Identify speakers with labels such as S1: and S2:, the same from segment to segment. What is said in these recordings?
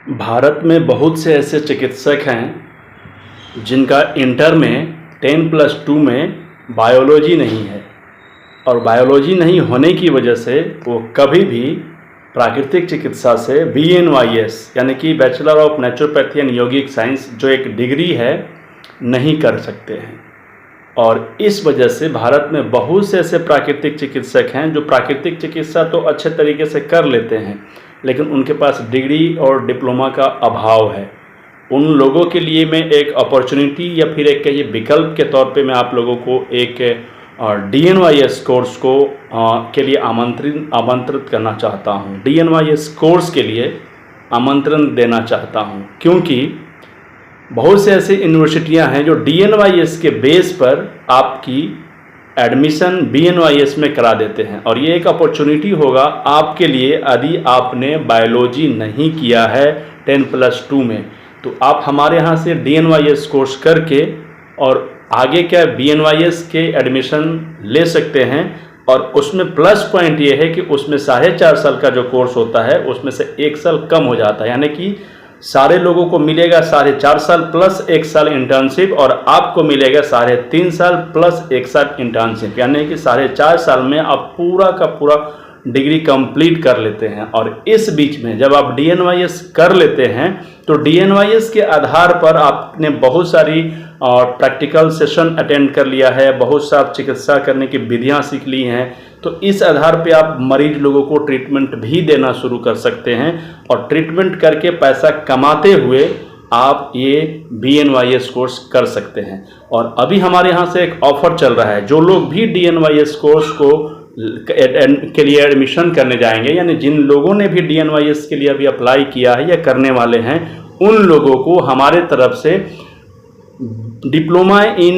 S1: भारत में बहुत से ऐसे चिकित्सक हैं जिनका इंटर में 10+2 में बायोलॉजी नहीं है और बायोलॉजी नहीं होने की वजह से वो कभी भी प्राकृतिक चिकित्सा से BNYS यानी कि bachelor of naturopathy and yogic science जो एक डिग्री है नहीं कर सकते हैं। और इस वजह से भारत में बहुत से ऐसे प्राकृतिक चिकित्सक हैं जो प्राकृतिक चिकित्सा तो अच्छे तरीके से कर लेते हैं, लेकिन उनके पास डिग्री और डिप्लोमा का अभाव है। उन लोगों के लिए मैं एक अपॉर्चुनिटी या फिर एक कहिए विकल्प के तौर पे मैं आप लोगों को एक DNYS कोर्स को के लिए आमंत्रित करना चाहता हूँ। DNYS कोर्स के लिए आमंत्रण देना चाहता हूँ क्योंकि बहुत से ऐसी यूनिवर्सिटियां हैं जो DNYS के बेस पर आपकी एडमिशन BNYS में करा देते हैं और ये एक अपॉर्चुनिटी होगा आपके लिए यदि आपने बायोलॉजी नहीं किया है 10+2 में, तो आप हमारे यहाँ से DNYS कोर्स करके और आगे क्या BNYS के एडमिशन ले सकते हैं। और उसमें प्लस पॉइंट ये है कि उसमें 4.5 साल का जो कोर्स होता है उसमें से 1 साल कम हो जाता है, यानी कि सारे लोगों को मिलेगा 4.5 साल प्लस 1 साल इंटर्नशिप और आपको मिलेगा 3.5 साल प्लस 1 साल इंटर्नशिप, यानी कि 4.5 साल में आप पूरा का पूरा डिग्री कंप्लीट कर लेते हैं। और इस बीच में जब आप DNYS कर लेते हैं तो DNYS के आधार पर आपने बहुत सारी प्रैक्टिकल सेशन अटेंड कर लिया है, बहुत सा चिकित्सा करने की विधियां सीख ली हैं, तो इस आधार पे आप मरीज लोगों को ट्रीटमेंट भी देना शुरू कर सकते हैं और ट्रीटमेंट करके पैसा कमाते हुए आप ये BNYS कोर्स कर सकते हैं। और अभी हमारे यहाँ से एक ऑफर चल रहा है, जो लोग भी DNYS कोर्स को के लिए एडमिशन करने जाएंगे, यानी जिन लोगों ने भी DNYS के लिए अभी अप्लाई किया है या करने वाले हैं, उन लोगों को हमारे तरफ से diploma in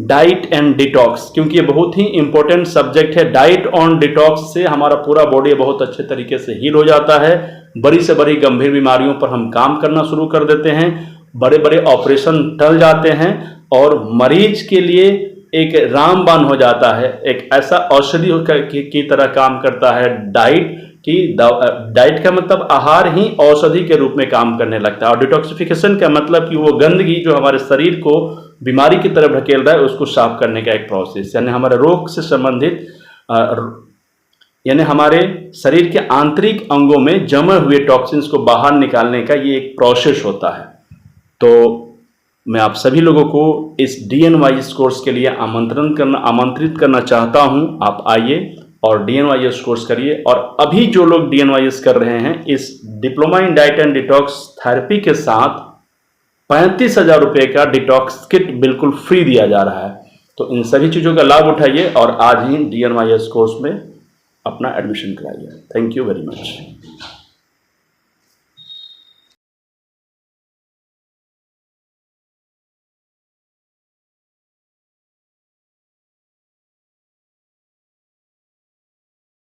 S1: diet and detox, क्योंकि ये बहुत ही इंपॉर्टेंट सब्जेक्ट है। डाइट ऑन डिटॉक्स से हमारा पूरा बॉडी बहुत अच्छे तरीके से हील हो जाता है, बड़ी से बड़ी गंभीर बीमारियों पर हम काम करना शुरू कर देते हैं, बड़े बड़े ऑपरेशन टल जाते हैं और मरीज के लिए एक रामबाण हो जाता है। एक ऐसा औषधि की तरह काम करता है डाइट कि डाइट का मतलब आहार ही औषधि के रूप में काम करने लगता है। और डिटॉक्सिफिकेशन का मतलब कि वो गंदगी जो हमारे शरीर को बीमारी की तरफ ढकेल रहा है उसको साफ करने का एक प्रोसेस, यानी हमारे रोग से संबंधित यानी हमारे शरीर के आंतरिक अंगों में जमे हुए टॉक्सिन्स को बाहर निकालने का ये एक प्रोसेस होता है। तो मैं आप सभी लोगों को इस DNYS कोर्स के लिए आमंत्रित करना चाहता हूं। आप आइए और DNYS कोर्स करिए। और अभी जो लोग DNYS कर रहे हैं इस diploma in diet and detox therapy के साथ 35,000 रुपये का डिटॉक्स किट बिल्कुल फ्री दिया जा रहा है। तो इन सभी चीज़ों का लाभ उठाइए और आज ही DNYS कोर्स में अपना एडमिशन कराइए। Thank you very much.